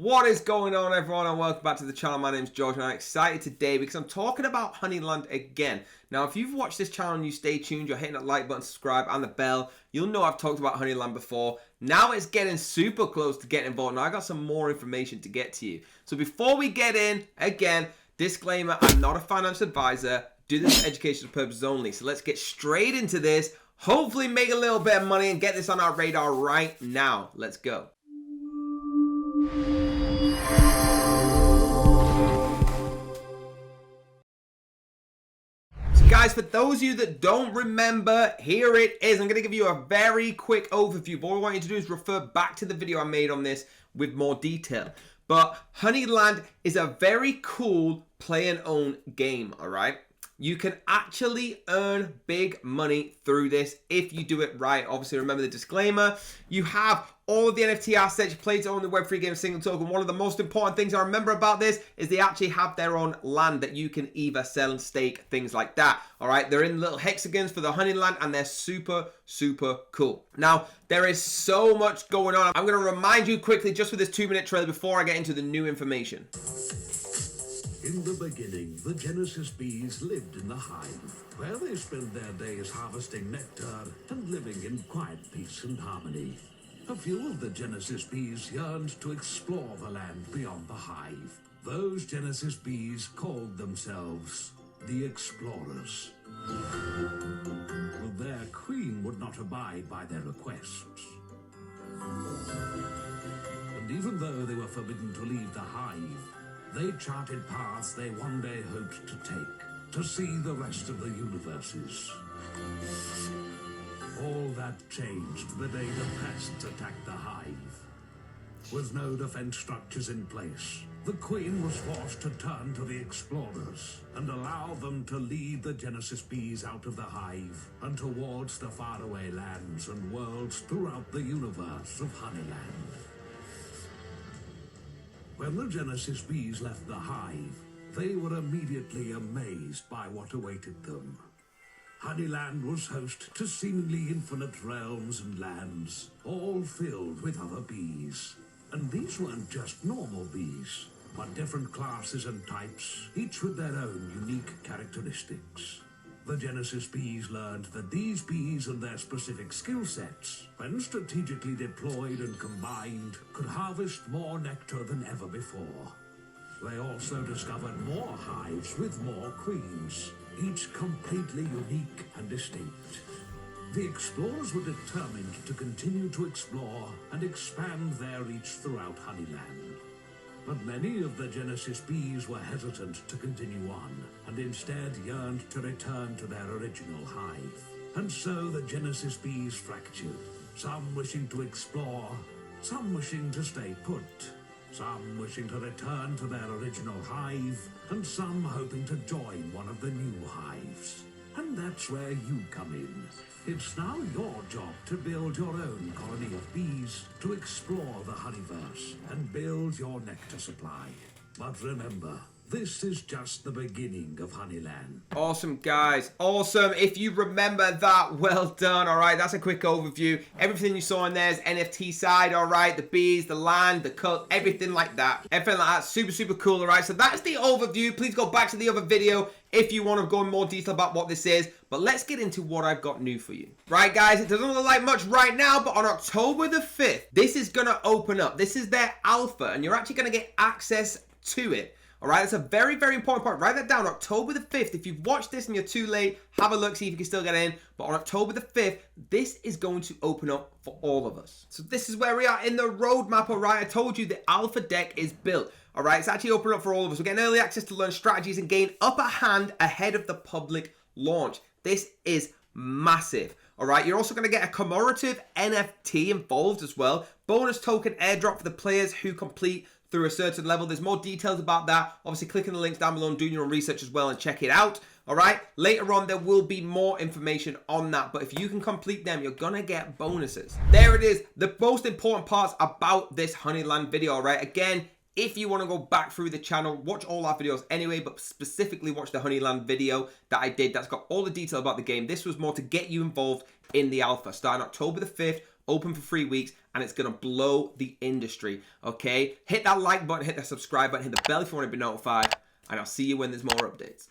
What is going on, everyone, and welcome back to the channel. My name's George and I'm excited today because I'm talking about Honeyland again. Now, if you've watched this channel and you stay tuned, you're hitting that like button, subscribe, and the bell, you'll know I've talked about Honeyland before. Now it's getting super close to getting involved. Now I got some more information to get to you. So before we get in, again, disclaimer, I'm not a financial advisor. Do this for educational purposes only. So let's get straight into this. Hopefully make a little bit of money and get this on our radar right now. Let's go. So guys, for those of you that don't remember, here it is. I'm going to give you a very quick overview. All I want you to do is refer back to the video I made on this with more detail. But Honeyland is a very cool play and own game, all right? You can actually earn big money through this if you do it right. Obviously, remember the disclaimer. You have all of the NFT assets. You play to own the Web3 game single token. One of the most important things I remember about this is they actually have their own land that you can either sell and stake, things like that. All right, they're in little hexagons for the Honeyland and they're super, super cool. Now, there is so much going on. I'm going to remind you quickly just with this 2-minute trailer before I get into the new information. In the beginning, the Genesis bees lived in the hive, where they spent their days harvesting nectar and living in quiet peace and harmony. A few of the Genesis bees yearned to explore the land beyond the hive. Those Genesis bees called themselves the Explorers. But their queen would not abide by their requests. And even though they were forbidden to leave the hive, they charted paths they one day hoped to take, to see the rest of the universes. All that changed the day the pests attacked the hive. With no defense structures in place, the Queen was forced to turn to the Explorers and allow them to lead the Genesis bees out of the hive and towards the faraway lands and worlds throughout the universe of Honeyland. When the Genesis bees left the hive, they were immediately amazed by what awaited them. Honeyland was host to seemingly infinite realms and lands, all filled with other bees. And these weren't just normal bees, but different classes and types, each with their own unique characteristics. The Genesis bees learned that these bees and their specific skill sets, when strategically deployed and combined, could harvest more nectar than ever before. They also discovered more hives with more queens, each completely unique and distinct. The Explorers were determined to continue to explore and expand their reach throughout Honeyland. But many of the Genesis bees were hesitant to continue on, and instead yearned to return to their original hive. And so the Genesis bees fractured, some wishing to explore, some wishing to stay put, some wishing to return to their original hive, and some hoping to join one of the new hives. And that's where you come in. It's now your job to build your own colony of bees, to explore the honeyverse, and build your nectar supply. But remember, this is just the beginning of Honeyland. Awesome, guys. Awesome. If you remember that, well done. All right, that's a quick overview. Everything you saw in there is NFT side, all right? The bees, the land, the cut, everything like that. Everything like that. Super, super cool, all right? So that's the overview. Please go back to the other video if you want to go in more detail about what this is. But let's get into what I've got new for you. Right, guys, it doesn't look like much right now, but on October the 5th, this is going to open up. This is their alpha, and you're actually going to get access to it. All right, that's a very, very important point. Write that down, October the 5th. If you've watched this and you're too late, have a look, see if you can still get in. But on October the 5th, this is going to open up for all of us. So this is where we are in the roadmap, all right? I told you the alpha deck is built. All right, it's actually opening up for all of us. We're getting early access to learn strategies and gain upper hand ahead of the public launch. This is massive. All right, you're also going to get a commemorative NFT involved as well. Bonus token airdrop for the players who complete through a certain level. There's more details about that. Obviously, click on the links down below and do your own research as well and check it out. All right, later on, there will be more information on that. But if you can complete them, you're going to get bonuses. There it is. The most important parts about this Honeyland video, all right? Again, if you want to go back through the channel, watch all our videos anyway, but specifically watch the Honeyland video that I did. That's got all the detail about the game. This was more to get you involved in the alpha, starting October the 5th open for 3 weeks, and it's going to blow the industry, okay? Hit that like button, hit that subscribe button, hit the bell if you want to be notified, and I'll see you when there's more updates.